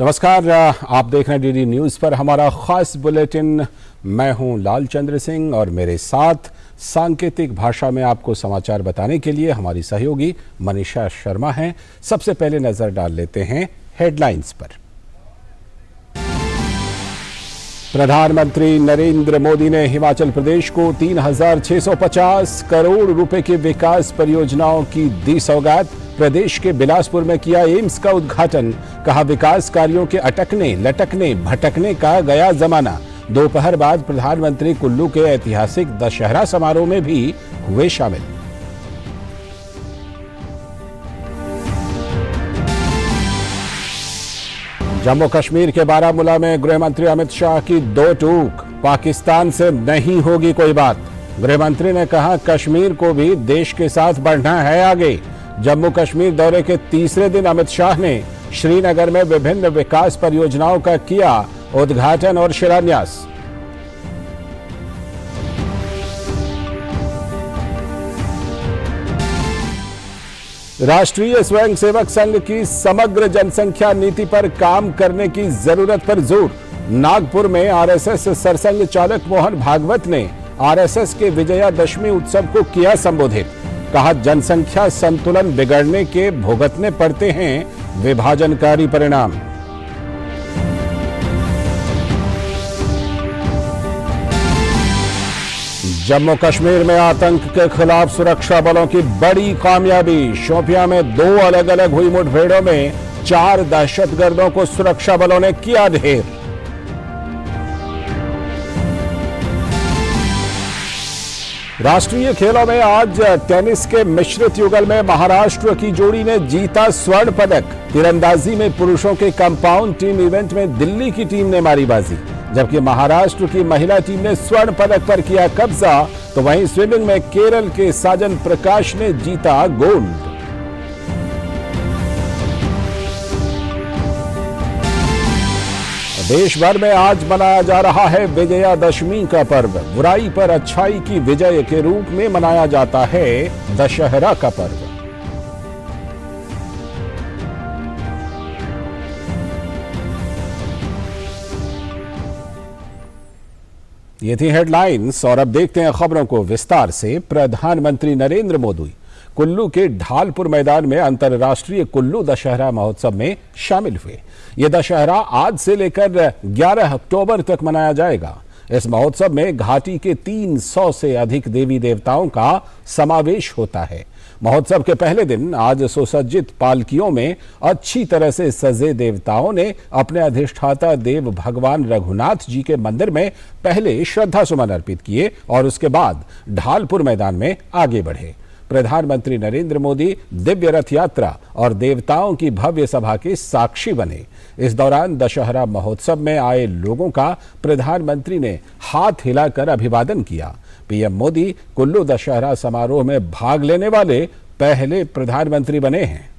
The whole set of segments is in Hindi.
नमस्कार, आप देख रहे हैं डीडी न्यूज पर हमारा खास बुलेटिन। मैं हूं लालचंद्र सिंह और मेरे साथ सांकेतिक भाषा में आपको समाचार बताने के लिए हमारी सहयोगी मनीषा शर्मा हैं। सबसे पहले नजर डाल लेते हैं हेडलाइंस पर। प्रधानमंत्री नरेंद्र मोदी ने हिमाचल प्रदेश को 3,650 करोड़ रुपए की विकास परियोजनाओं की दी सौगात। प्रदेश के बिलासपुर में किया एम्स का उद्घाटन। कहा, विकास कार्यों के अटकने लटकने भटकने का गया जमाना। दोपहर बाद प्रधानमंत्री कुल्लू के ऐतिहासिक दशहरा समारोह में भी हुए शामिल। जम्मू कश्मीर के बारामूला में गृह मंत्री अमित शाह की दो टूक। पाकिस्तान से नहीं होगी कोई बात। गृह मंत्री ने कहा, कश्मीर को भी देश के साथ बढ़ना है आगे। जम्मू कश्मीर दौरे के तीसरे दिन अमित शाह ने श्रीनगर में विभिन्न विकास परियोजनाओं का किया उद्घाटन और शिलान्यास। राष्ट्रीय स्वयंसेवक संघ की समग्र जनसंख्या नीति पर काम करने की जरूरत पर जोर। नागपुर में आरएसएस सरसंघ चालक मोहन भागवत ने आरएसएस के विजयादशमी उत्सव को किया संबोधित। कहा, जनसंख्या संतुलन बिगड़ने के भुगतने पड़ते हैं विभाजनकारी परिणाम। जम्मू कश्मीर में आतंक के खिलाफ सुरक्षा बलों की बड़ी कामयाबी। शोपियां में 2 अलग अलग हुई मुठभेड़ों में 4 दहशतगर्दों को सुरक्षा बलों ने किया ढेर। राष्ट्रीय खेलों में आज टेनिस के मिश्रित युगल में महाराष्ट्र की जोड़ी ने जीता स्वर्ण पदक। तीरंदाजी में पुरुषों के कंपाउंड टीम इवेंट में दिल्ली की टीम ने मारी बाजी, जबकि महाराष्ट्र की महिला टीम ने स्वर्ण पदक पर किया कब्जा। तो वहीं स्विमिंग में केरल के साजन प्रकाश ने जीता गोल्ड। देश भर में आज मनाया जा रहा है विजयादशमी का पर्व। बुराई पर अच्छाई की विजय के रूप में मनाया जाता है दशहरा का पर्व। ये थी हेडलाइंस और अब देखते हैं खबरों को विस्तार से। प्रधानमंत्री नरेंद्र मोदी कुल्लू के ढालपुर मैदान में अंतर्राष्ट्रीय कुल्लू दशहरा महोत्सव में शामिल हुए। यह दशहरा आज से लेकर 11 अक्टूबर तक मनाया जाएगा। इस महोत्सव में घाटी के 300 से अधिक देवी देवताओं का समावेश होता है। महोत्सव के पहले दिन आज सुसज्जित पालकियों में अच्छी तरह से सजे देवताओं ने अपने अधिष्ठाता देव भगवान रघुनाथ जी के मंदिर में पहले श्रद्धा सुमन अर्पित किए और उसके बाद ढालपुर मैदान में आगे बढ़े। प्रधानमंत्री नरेंद्र मोदी दिव्य रथ यात्रा और देवताओं की भव्य सभा के साक्षी बने। इस दौरान दशहरा महोत्सव में आए लोगों का प्रधानमंत्री ने हाथ हिलाकर अभिवादन किया। पीएम मोदी कुल्लू दशहरा समारोह में भाग लेने वाले पहले प्रधानमंत्री बने हैं।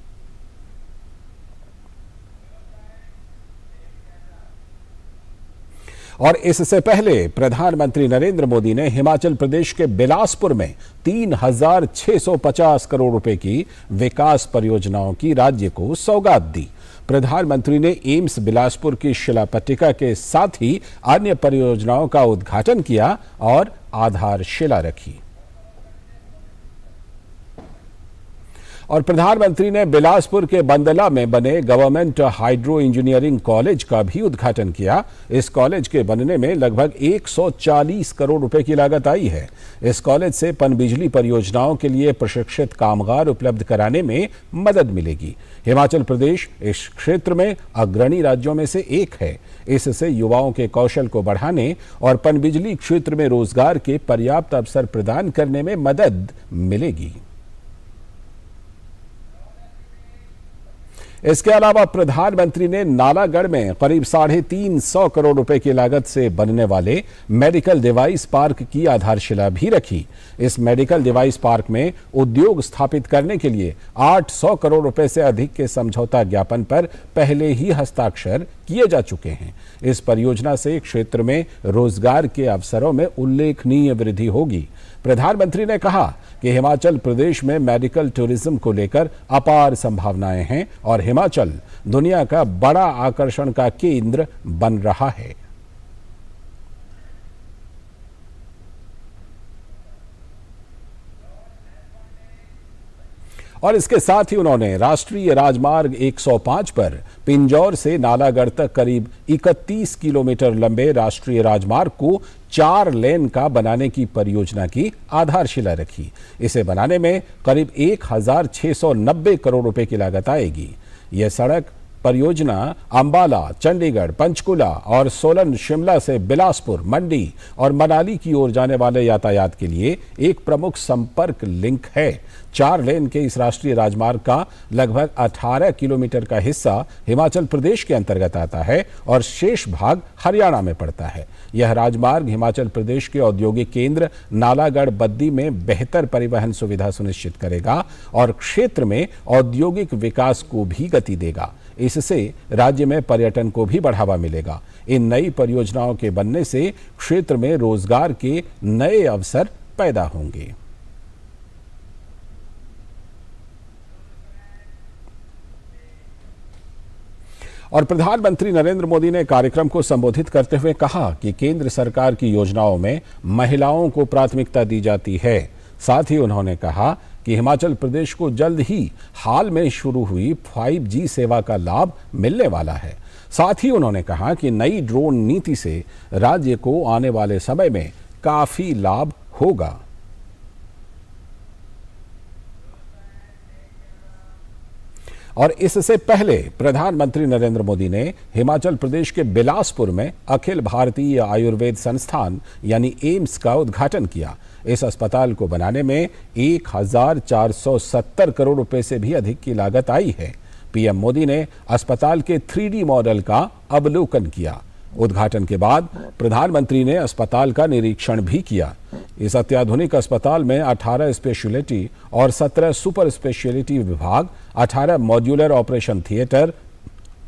और इससे पहले प्रधानमंत्री नरेंद्र मोदी ने हिमाचल प्रदेश के बिलासपुर में 3,650 करोड़ रुपए की विकास परियोजनाओं की राज्य को सौगात दी। प्रधानमंत्री ने एम्स बिलासपुर की शिलापट्टिका के साथ ही अन्य परियोजनाओं का उद्घाटन किया और आधारशिला रखी। और प्रधानमंत्री ने बिलासपुर के बंदला में बने गवर्नमेंट हाइड्रो इंजीनियरिंग कॉलेज का भी उद्घाटन किया। इस कॉलेज के बनने में लगभग 140 करोड़ रुपए की लागत आई है। इस कॉलेज से पनबिजली परियोजनाओं के लिए प्रशिक्षित कामगार उपलब्ध कराने में मदद मिलेगी। हिमाचल प्रदेश इस क्षेत्र में अग्रणी राज्यों में से एक है। इससे युवाओं के कौशल को बढ़ाने और पनबिजली क्षेत्र में रोजगार के पर्याप्त अवसर प्रदान करने में मदद मिलेगी। इसके अलावा प्रधानमंत्री ने नालागढ़ में करीब 350 करोड़ रुपए की लागत से बनने वाले मेडिकल डिवाइस पार्क की आधारशिला भी रखी। इस मेडिकल डिवाइस पार्क में उद्योग स्थापित करने के लिए 800 करोड़ रुपए से अधिक के समझौता ज्ञापन पर पहले ही हस्ताक्षर किए जा चुके हैं। इस परियोजना से क्षेत्र में रोजगार के अवसरों में उल्लेखनीय वृद्धि होगी। प्रधानमंत्री ने कहा कि हिमाचल प्रदेश में मेडिकल टूरिज्म को लेकर अपार संभावनाएं हैं और हिमाचल दुनिया का बड़ा आकर्षण का केंद्र बन रहा है। और इसके साथ ही उन्होंने राष्ट्रीय राजमार्ग 105 पर पिंजौर से नालागढ़ तक करीब 31 किलोमीटर लंबे राष्ट्रीय राजमार्ग को 4 लेन का बनाने की परियोजना की आधारशिला रखी। इसे बनाने में करीब 1690 करोड़ रुपए की लागत आएगी। यह सड़क परियोजना अंबाला, चंडीगढ़, पंचकुला और सोलन, शिमला से बिलासपुर, मंडी और मनाली की ओर जाने वाले यातायात के लिए एक प्रमुख संपर्क लिंक है। 4 लेन के इस राष्ट्रीय राजमार्ग का लगभग 18 किलोमीटर का हिस्सा हिमाचल प्रदेश के अंतर्गत आता है और शेष भाग हरियाणा में पड़ता है। यह राजमार्ग हिमाचल प्रदेश के औद्योगिक केंद्र नालागढ़ बद्दी में बेहतर परिवहन सुविधा सुनिश्चित करेगा और क्षेत्र में औद्योगिक विकास को भी गति देगा। इससे राज्य में पर्यटन को भी बढ़ावा मिलेगा। इन नई परियोजनाओं के बनने से क्षेत्र में रोजगार के नए अवसर पैदा होंगे। और प्रधानमंत्री नरेंद्र मोदी ने कार्यक्रम को संबोधित करते हुए कहा कि केंद्र सरकार की योजनाओं में महिलाओं को प्राथमिकता दी जाती है। साथ ही उन्होंने कहा कि हिमाचल प्रदेश को जल्द ही हाल में शुरू हुई 5G सेवा का लाभ मिलने वाला है। साथ ही उन्होंने कहा कि नई ड्रोन नीति से राज्य को आने वाले समय में काफी लाभ होगा। और इससे पहले प्रधानमंत्री नरेंद्र मोदी ने हिमाचल प्रदेश के बिलासपुर में अखिल भारतीय आयुर्वेद संस्थान यानी एम्स का उद्घाटन किया। इस अस्पताल को बनाने में 1470 करोड़ रुपए से भी अधिक की लागत आई है। पीएम मोदी ने अस्पताल के 3D मॉडल का अवलोकन किया। उद्घाटन के बाद प्रधानमंत्री ने अस्पताल का निरीक्षण भी किया। इस अत्याधुनिक अस्पताल में 18 स्पेशलिटी और 17 सुपर स्पेशलिटी विभाग, 18 modular operation theatre,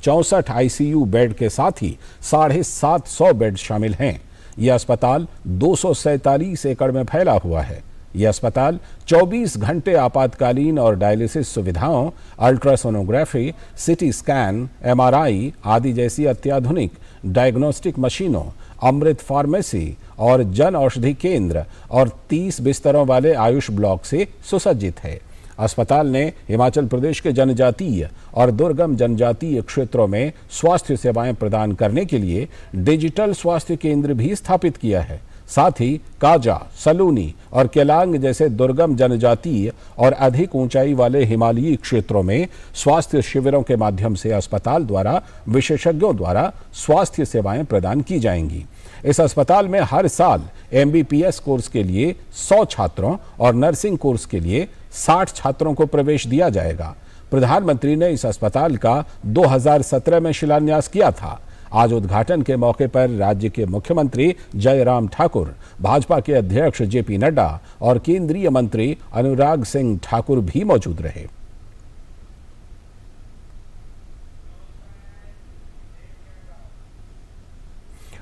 64 ICU bed के साथ ही 750 बेड शामिल हैं। यह अस्पताल 247 एकड़ में फैला हुआ है। यह अस्पताल 24 घंटे आपातकालीन और डायलिसिस सुविधाओं, अल्ट्रासोनोग्राफी, सिटी स्कैन, एमआरआई आदि जैसी अत्याधुनिक डायग्नोस्टिक मशीनों, अमृत फार्मेसी और जन औषधि केंद्र और 30 बिस्तरों वाले आयुष ब्लॉक से सुसज्जित है। अस्पताल ने हिमाचल प्रदेश के जनजातीय और दुर्गम जनजातीय क्षेत्रों में स्वास्थ्य सेवाएं प्रदान करने के लिए डिजिटल स्वास्थ्य केंद्र भी स्थापित किया है। साथ ही काजा, सलूनी और केलांग जैसे दुर्गम जनजातीय और अधिक ऊंचाई वाले हिमालयी क्षेत्रों में स्वास्थ्य शिविरों के माध्यम से अस्पताल द्वारा विशेषज्ञों द्वारा स्वास्थ्य सेवाएं प्रदान की जाएंगी। इस अस्पताल में हर साल एमबीपीएस कोर्स के लिए 100 छात्रों और नर्सिंग कोर्स के लिए 60 छात्रों को प्रवेश दिया जाएगा। प्रधानमंत्री ने इस अस्पताल का 2017 में शिलान्यास किया था। आज उद्घाटन के मौके पर राज्य के मुख्यमंत्री जयराम ठाकुर, भाजपा के अध्यक्ष जेपी नड्डा और केंद्रीय मंत्री अनुराग सिंह ठाकुर भी मौजूद रहे।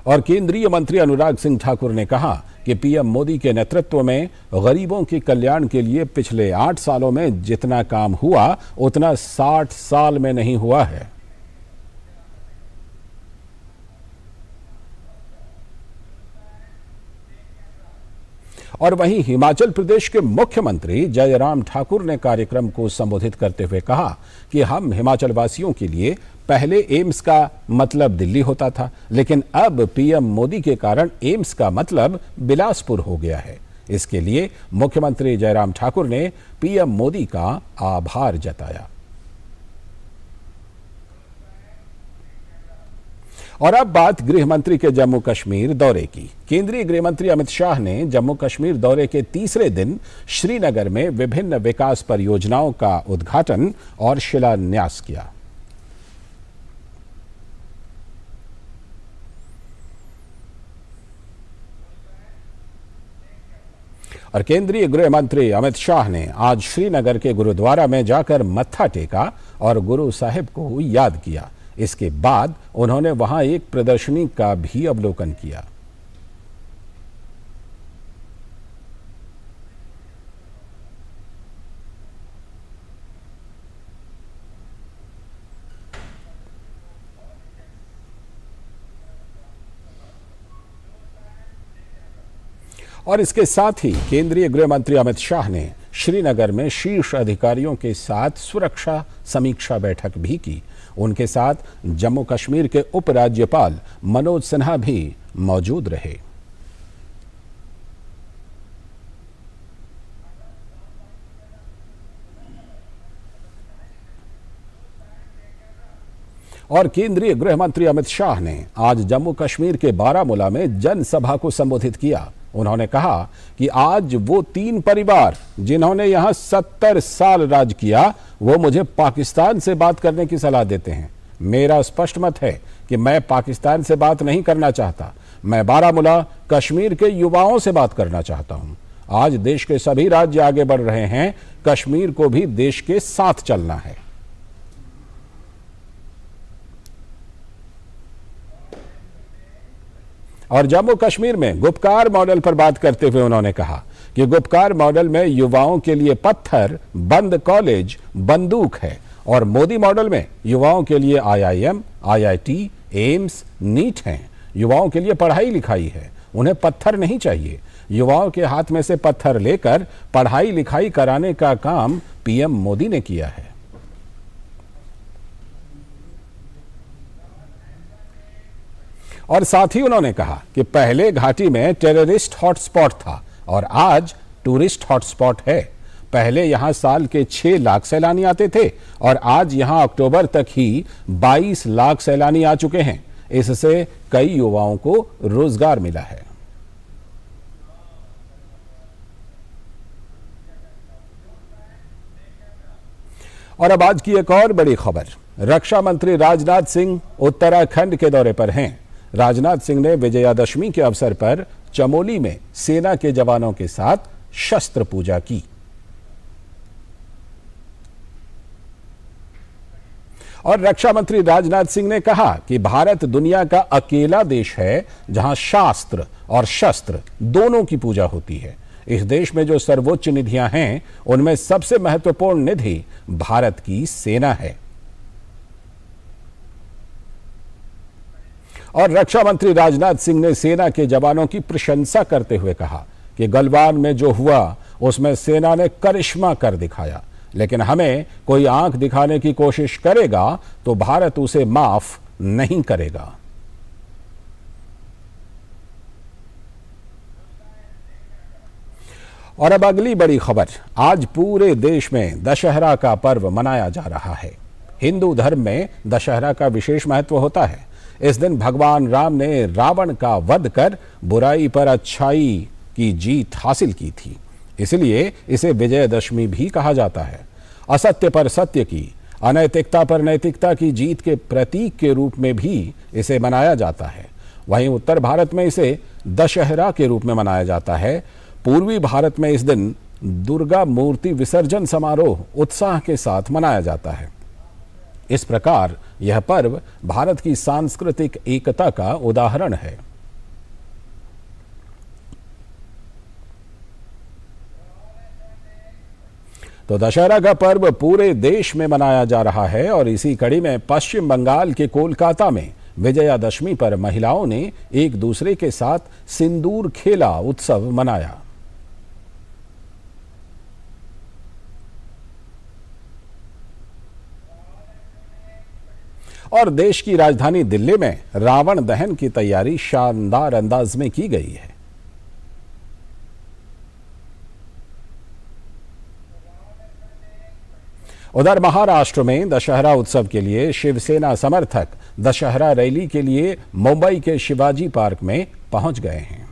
और केंद्रीय मंत्री अनुराग सिंह ठाकुर ने कहा कि पीएम मोदी के नेतृत्व में गरीबों के कल्याण के लिए पिछले 8 सालों में जितना काम हुआ उतना 60 साल में नहीं हुआ है। और वहीं हिमाचल प्रदेश के मुख्यमंत्री जयराम ठाकुर ने कार्यक्रम को संबोधित करते हुए कहा कि हम हिमाचल वासियों के लिए पहले एम्स का मतलब दिल्ली होता था, लेकिन अब पीएम मोदी के कारण एम्स का मतलब बिलासपुर हो गया है। इसके लिए मुख्यमंत्री जयराम ठाकुर ने पीएम मोदी का आभार जताया। और अब बात गृह मंत्री के जम्मू कश्मीर दौरे की। केंद्रीय गृह मंत्री अमित शाह ने जम्मू कश्मीर दौरे के तीसरे दिन श्रीनगर में विभिन्न विकास परियोजनाओं का उद्घाटन और शिलान्यास किया। और केंद्रीय गृह मंत्री अमित शाह ने आज श्रीनगर के गुरुद्वारा में जाकर मत्था टेका और गुरु साहिब को याद किया। इसके बाद उन्होंने वहां एक प्रदर्शनी का भी अवलोकन किया। और इसके साथ ही केंद्रीय गृह मंत्री अमित शाह ने श्रीनगर में शीर्ष अधिकारियों के साथ सुरक्षा समीक्षा बैठक भी की। उनके साथ जम्मू कश्मीर के उपराज्यपाल मनोज सिन्हा भी मौजूद रहे। और केंद्रीय गृह मंत्री अमित शाह ने आज जम्मू कश्मीर के बारामूला में जनसभा को संबोधित किया। उन्होंने कहा कि आज वो 3 परिवार जिन्होंने यहां 70 साल राज किया, वो मुझे पाकिस्तान से बात करने की सलाह देते हैं। मेरा स्पष्ट मत है कि मैं पाकिस्तान से बात नहीं करना चाहता। मैं बारामूला कश्मीर के युवाओं से बात करना चाहता हूं। आज देश के सभी राज्य आगे बढ़ रहे हैं, कश्मीर को भी देश के साथ चलना है। और जम्मू कश्मीर में गुपकार मॉडल पर बात करते हुए उन्होंने कहा कि गुपकार मॉडल में युवाओं के लिए पत्थर, बंद कॉलेज, बंदूक है और मोदी मॉडल में युवाओं के लिए IIM, IIT, एम्स, नीट हैं। युवाओं के लिए पढ़ाई लिखाई है, उन्हें पत्थर नहीं चाहिए। युवाओं के हाथ में से पत्थर लेकर पढ़ाई लिखाई कराने का काम PM मोदी ने किया है। और साथ ही उन्होंने कहा कि पहले घाटी में टेररिस्ट हॉटस्पॉट था और आज टूरिस्ट हॉटस्पॉट है। पहले यहां साल के 6 लाख सैलानी आते थे और आज यहां अक्टूबर तक ही 22 लाख सैलानी आ चुके हैं। इससे कई युवाओं को रोजगार मिला है। और अब आज की एक और बड़ी खबर। रक्षा मंत्री राजनाथ सिंह उत्तराखंड के दौरे पर हैं। राजनाथ सिंह ने विजयादशमी के अवसर पर चमोली में सेना के जवानों के साथ शस्त्र पूजा की। और रक्षा मंत्री राजनाथ सिंह ने कहा कि भारत दुनिया का अकेला देश है जहां शास्त्र और शस्त्र दोनों की पूजा होती है। इस देश में जो सर्वोच्च निधियां हैं, उनमें सबसे महत्वपूर्ण निधि भारत की सेना है। और रक्षा मंत्री राजनाथ सिंह ने सेना के जवानों की प्रशंसा करते हुए कहा कि गलवान में जो हुआ उसमें सेना ने करिश्मा कर दिखाया, लेकिन हमें कोई आंख दिखाने की कोशिश करेगा तो भारत उसे माफ नहीं करेगा। और अब अगली बड़ी खबर। आज पूरे देश में दशहरा का पर्व मनाया जा रहा है। हिंदू धर्म में दशहरा का विशेष महत्व होता है। इस दिन भगवान राम ने रावण का वध कर बुराई पर अच्छाई की जीत हासिल की थी, इसलिए इसे विजयदशमी भी कहा जाता है। असत्य पर सत्य की, अनैतिकता पर नैतिकता की जीत के प्रतीक के रूप में भी इसे मनाया जाता है। वहीं उत्तर भारत में इसे दशहरा के रूप में मनाया जाता है। पूर्वी भारत में इस दिन दुर्गा मूर्ति विसर्जन समारोह उत्साह के साथ मनाया जाता है। इस प्रकार यह पर्व भारत की सांस्कृतिक एकता का उदाहरण है। तो दशहरा का पर्व पूरे देश में मनाया जा रहा है और इसी कड़ी में पश्चिम बंगाल के कोलकाता में विजयादशमी पर महिलाओं ने एक दूसरे के साथ सिंदूर खेला उत्सव मनाया। और देश की राजधानी दिल्ली में रावण दहन की तैयारी शानदार अंदाज में की गई है। उधर महाराष्ट्र में दशहरा उत्सव के लिए शिवसेना समर्थक दशहरा रैली के लिए मुंबई के शिवाजी पार्क में पहुंच गए हैं।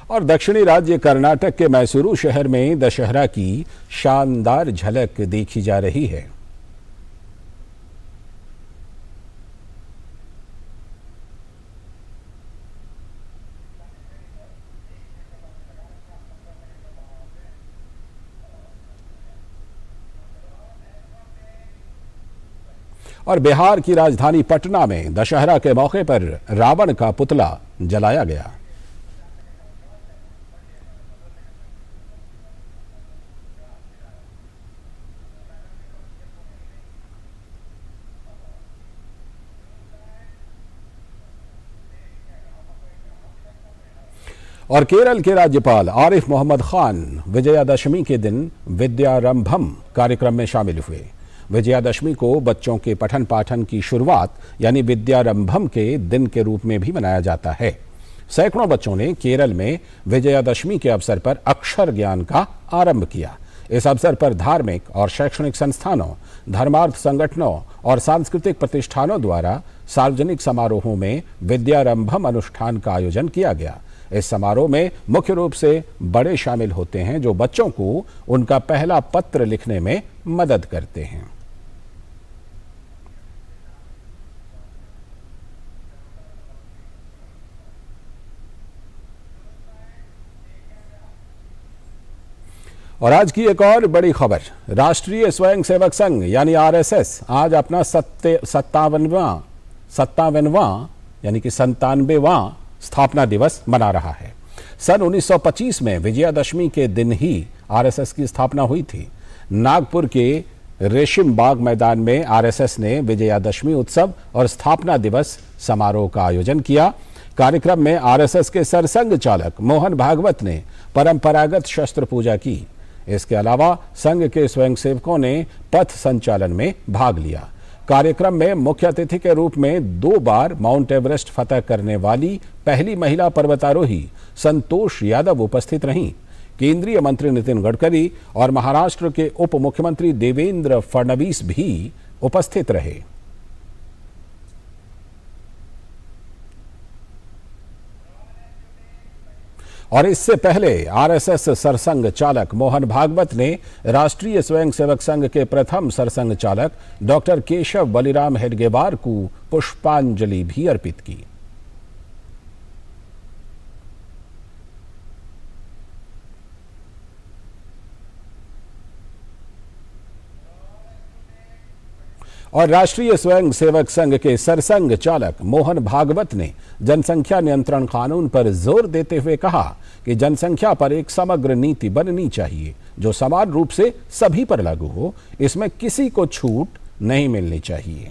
और दक्षिणी राज्य कर्नाटक के मैसूरू शहर में दशहरा की शानदार झलक देखी जा रही है। और बिहार की राजधानी पटना में दशहरा के मौके पर रावण का पुतला जलाया गया। और केरल के राज्यपाल आरिफ मोहम्मद खान विजयादशमी के दिन विद्यारंभम कार्यक्रम में शामिल हुए। विजयादशमी को बच्चों के पठन पाठन की शुरुआत यानी विद्यारंभम के दिन के रूप में भी मनाया जाता है। सैकड़ों बच्चों ने केरल में विजयादशमी के अवसर पर अक्षर ज्ञान का आरंभ किया। इस अवसर पर धार्मिक और शैक्षणिक संस्थानों, धर्मार्थ संगठनों और सांस्कृतिक प्रतिष्ठानों द्वारा सार्वजनिक समारोहों में विद्यारंभम अनुष्ठान का आयोजन किया गया। इस समारोह में मुख्य रूप से बड़े शामिल होते हैं जो बच्चों को उनका पहला पत्र लिखने में मदद करते हैं। और आज की एक और बड़ी खबर, राष्ट्रीय स्वयंसेवक संघ यानी आरएसएस आज अपना 97वां स्थापना दिवस मना रहा है। सन 1925 में विजयादशमी के दिन ही आरएसएस की स्थापना हुई थी। नागपुर के रेशिम बाग मैदान में आरएसएस ने विजयादशमी उत्सव और स्थापना दिवस समारोह का आयोजन किया। कार्यक्रम में आरएसएस के सरसंघ चालक मोहन भागवत ने परंपरागत शस्त्र पूजा की। इसके अलावा संघ के स्वयंसेवकों ने पथ संचालन में भाग लिया। कार्यक्रम में मुख्य अतिथि के रूप में 2 बार माउंट एवरेस्ट फतह करने वाली पहली महिला पर्वतारोही संतोष यादव उपस्थित रहीं। केंद्रीय मंत्री नितिन गडकरी और महाराष्ट्र के उप मुख्यमंत्री देवेंद्र फडणवीस भी उपस्थित रहे। और इससे पहले आरएसएस सरसंघ चालक मोहन भागवत ने राष्ट्रीय स्वयंसेवक संघ के प्रथम सरसंघ चालक डॉक्टर केशव बलिराम हेडगेवार को पुष्पांजलि भी अर्पित की। और राष्ट्रीय स्वयंसेवक संघ के सरसंघ चालक मोहन भागवत ने जनसंख्या नियंत्रण कानून पर जोर देते हुए कहा कि जनसंख्या पर एक समग्र नीति बननी चाहिए जो समान रूप से सभी पर लागू हो। इसमें किसी को छूट नहीं मिलनी चाहिए।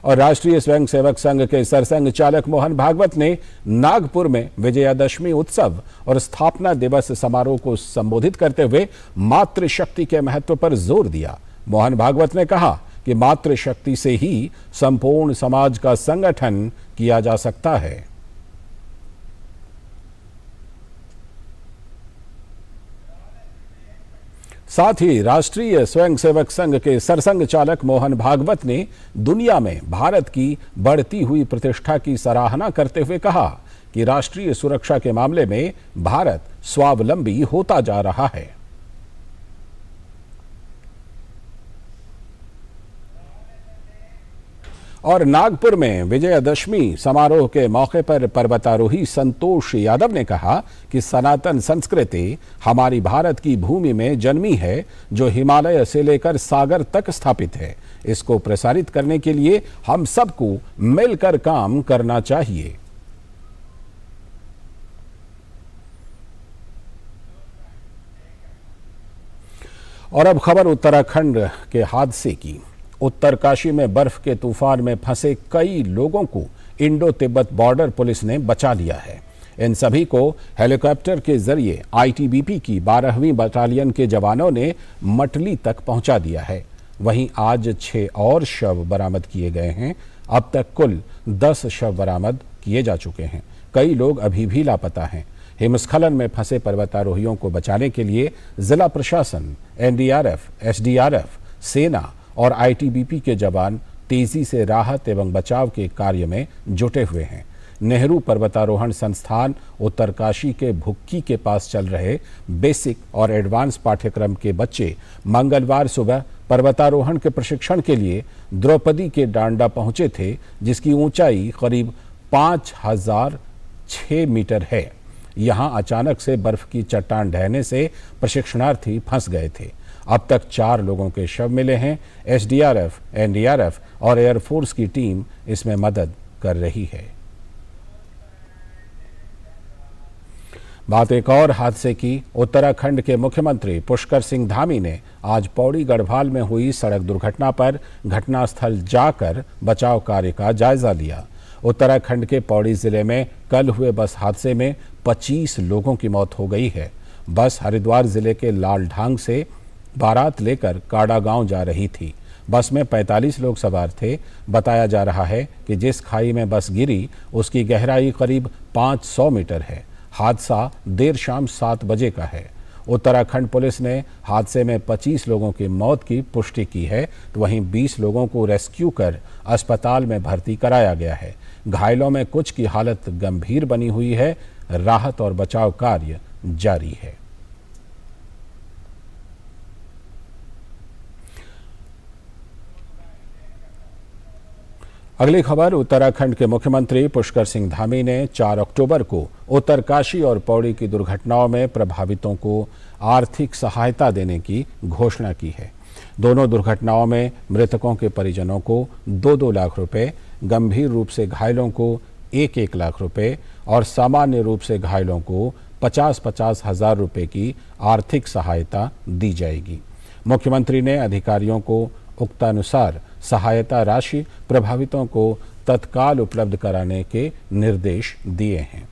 और राष्ट्रीय स्वयंसेवक संघ के सरसंघ चालक मोहन भागवत ने नागपुर में विजयादशमी उत्सव और स्थापना दिवस समारोह को संबोधित करते हुए मातृशक्ति के महत्व पर जोर दिया। मोहन भागवत ने कहा कि मातृशक्ति से ही संपूर्ण समाज का संगठन किया जा सकता है। साथ ही राष्ट्रीय स्वयंसेवक संघ के सरसंघ चालक मोहन भागवत ने दुनिया में भारत की बढ़ती हुई प्रतिष्ठा की सराहना करते हुए कहा कि राष्ट्रीय सुरक्षा के मामले में भारत स्वावलंबी होता जा रहा है। और नागपुर में विजयादशमी समारोह के मौके पर पर्वतारोही संतोष यादव ने कहा कि सनातन संस्कृति हमारी भारत की भूमि में जन्मी है जो हिमालय से लेकर सागर तक स्थापित है। इसको प्रसारित करने के लिए हम सबको मिलकर काम करना चाहिए। और अब खबर उत्तराखंड के हादसे की। उत्तरकाशी में बर्फ के तूफान में फंसे कई लोगों को इंडो तिब्बत बॉर्डर पुलिस ने बचा लिया है। इन सभी को हेलीकॉप्टर के जरिए आईटीबीपी की 12वीं बटालियन के जवानों ने मटली तक पहुंचा दिया है। वहीं आज 6 और शव बरामद किए गए हैं। अब तक कुल 10 शव बरामद किए जा चुके हैं। कई लोग अभी भी लापता हैं। हिमस्खलन में फंसे पर्वतारोहियों को बचाने के लिए जिला प्रशासन, एनडीआरएफ, एसडीआरएफ, सेना और आईटीबीपी के जवान तेजी से राहत एवं बचाव के कार्य में जुटे हुए हैं। नेहरू पर्वतारोहण संस्थान उत्तरकाशी के भुक्की के पास चल रहे बेसिक और एडवांस पाठ्यक्रम के बच्चे मंगलवार सुबह पर्वतारोहण के प्रशिक्षण के लिए द्रौपदी के डांडा पहुंचे थे, जिसकी ऊंचाई करीब 5006 मीटर है। यहां अचानक से बर्फ की चट्टान ढहने से प्रशिक्षणार्थी फंस गए थे। अब तक 4 लोगों के शव मिले हैं। एसडीआरएफ, एनडीआरएफ और एयरफोर्स की टीम इसमें मदद कर रही है। बात एक और हादसे की। उत्तराखंड के मुख्यमंत्री पुष्कर सिंह धामी ने आज पौड़ी गढ़वाल में हुई सड़क दुर्घटना पर घटनास्थल जाकर बचाव कार्य का जायजा लिया। उत्तराखंड के पौड़ी जिले में कल हुए बस हादसे में 25 लोगों की मौत हो गई है। बस हरिद्वार जिले के लालढांग से बारात लेकर काड़ा गांव जा रही थी। बस में 45 लोग सवार थे। बताया जा रहा है कि जिस खाई में बस गिरी उसकी गहराई करीब 500 मीटर है। हादसा देर शाम 7 बजे का है। उत्तराखंड पुलिस ने हादसे में 25 लोगों की मौत की पुष्टि की है, तो वहीं 20 लोगों को रेस्क्यू कर अस्पताल में भर्ती कराया गया है। घायलों में कुछ की हालत गंभीर बनी हुई है। राहत और बचाव कार्य जारी है। अगली खबर, उत्तराखंड के मुख्यमंत्री पुष्कर सिंह धामी ने 4 अक्टूबर को उत्तरकाशी और पौड़ी की दुर्घटनाओं में प्रभावितों को आर्थिक सहायता देने की घोषणा की है। दोनों दुर्घटनाओं में मृतकों के परिजनों को 2-2 लाख रुपए, गंभीर रूप से घायलों को 1-1 लाख रुपए और सामान्य रूप से घायलों को 50-50 हजार रुपए की आर्थिक सहायता दी जाएगी। मुख्यमंत्री ने अधिकारियों को उक्तानुसार सहायता राशि प्रभावितों को तत्काल उपलब्ध कराने के निर्देश दिए हैं।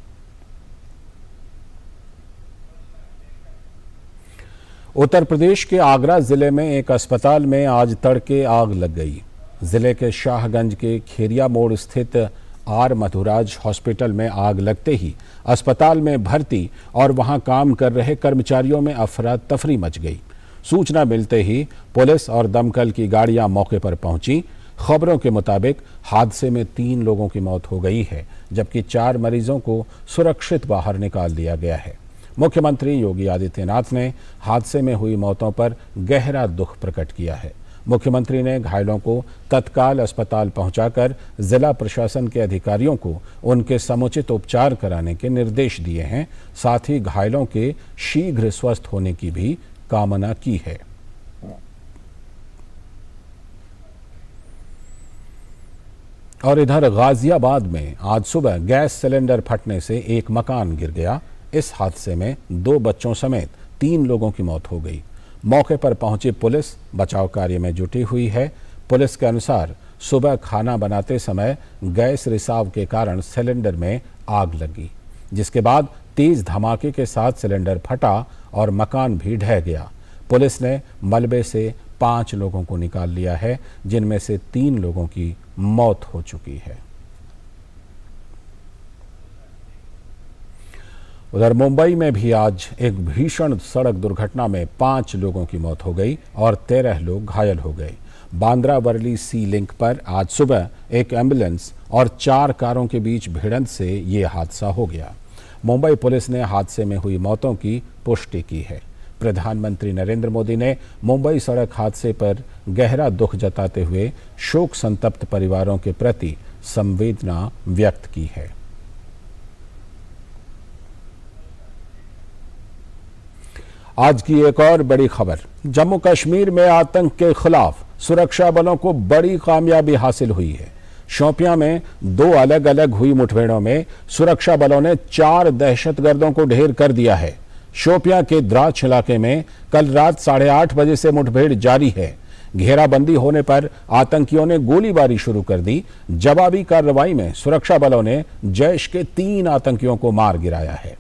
उत्तर प्रदेश के आगरा जिले में एक अस्पताल में आज तड़के आग लग गई। जिले के शाहगंज के खेरिया मोड़ स्थित आर मधुराज हॉस्पिटल में आग लगते ही अस्पताल में भर्ती और वहां काम कर रहे कर्मचारियों में अफरा तफरी मच गई। सूचना मिलते ही पुलिस और दमकल की गाड़ियां मौके पर पहुंची। खबरों के मुताबिक हादसे में 3 लोगों की मौत हो गई है, जबकि 4 मरीजों को सुरक्षित बाहर निकाल दिया गया है। मुख्यमंत्री योगी आदित्यनाथ ने हादसे में हुई मौतों पर गहरा दुख प्रकट किया है। मुख्यमंत्री ने घायलों को तत्काल अस्पताल पहुंचाकर जिला प्रशासन के अधिकारियों को उनके समुचित उपचार कराने के निर्देश दिए हैं। साथ ही घायलों के शीघ्र स्वस्थ होने की भी कामना की है। और इधर गाजियाबाद में आज सुबह गैस सिलेंडर फटने से एक मकान गिर गया। इस हादसे में 2 बच्चों समेत 3 लोगों की मौत हो गई। मौके पर पहुंची पुलिस बचाव कार्य में जुटी हुई है। पुलिस के अनुसार सुबह खाना बनाते समय गैस रिसाव के कारण सिलेंडर में आग लगी, जिसके बाद तेज धमाके के साथ सिलेंडर फटा और मकान भी ढह गया। पुलिस ने मलबे से 5 लोगों को निकाल लिया है, जिनमें से 3 लोगों की मौत हो चुकी है। उधर मुंबई में भी आज एक भीषण सड़क दुर्घटना में 5 लोगों की मौत हो गई और 13 लोग घायल हो गए। बांद्रा वर्ली सी लिंक पर आज सुबह एक एम्बुलेंस और 4 कारों के बीच भिड़ंत से ये हादसा हो गया। मुंबई पुलिस ने हादसे में हुई मौतों की पुष्टि की है। प्रधानमंत्री नरेंद्र मोदी ने मुंबई सड़क हादसे पर गहरा दुख जताते हुए शोक संतप्त परिवारों के प्रति संवेदना व्यक्त की है। आज की एक और बड़ी खबर, जम्मू कश्मीर में आतंक के खिलाफ सुरक्षा बलों को बड़ी कामयाबी हासिल हुई है। शोपियां में 2 अलग अलग हुई मुठभेड़ों में सुरक्षा बलों ने 4 दहशतगर्दों को ढेर कर दिया है। शोपियां के द्राच इलाके में कल रात 8:30 बजे से मुठभेड़ जारी है। घेराबंदी होने पर आतंकियों ने गोलीबारी शुरू कर दी। जवाबी कार्रवाई में सुरक्षा बलों ने जैश के 3 आतंकियों को मार गिराया है।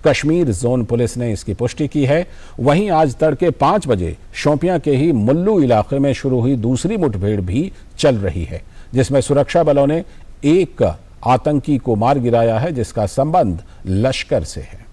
कश्मीर जोन पुलिस ने इसकी पुष्टि की है। वहीं आज तड़के 5 बजे शोपियां के ही मुल्लू इलाके में शुरू हुई दूसरी मुठभेड़ भी चल रही है, जिसमें सुरक्षा बलों ने एक आतंकी को मार गिराया है, जिसका संबंध लश्कर से है।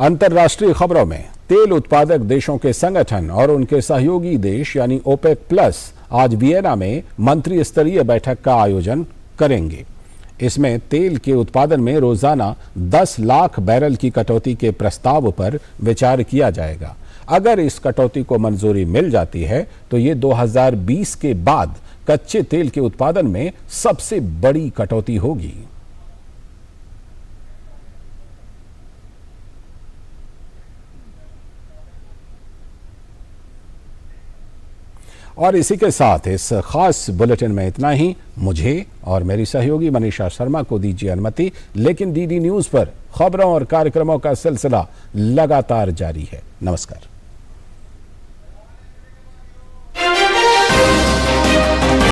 अंतर्राष्ट्रीय खबरों में, तेल उत्पादक देशों के संगठन और उनके सहयोगी देश यानी ओपेक प्लस आज वियना में मंत्री स्तरीय बैठक का आयोजन करेंगे। इसमें तेल के उत्पादन में रोजाना 10 लाख बैरल की कटौती के प्रस्ताव पर विचार किया जाएगा। अगर इस कटौती को मंजूरी मिल जाती है तो ये 2020 के बाद कच्चे तेल के उत्पादन में सबसे बड़ी कटौती होगी। और इसी के साथ इस खास बुलेटिन में इतना ही। मुझे और मेरी सहयोगी मनीषा शर्मा को दीजिए अनुमति, लेकिन डीडी न्यूज पर खबरों और कार्यक्रमों का सिलसिला लगातार जारी है। नमस्कार।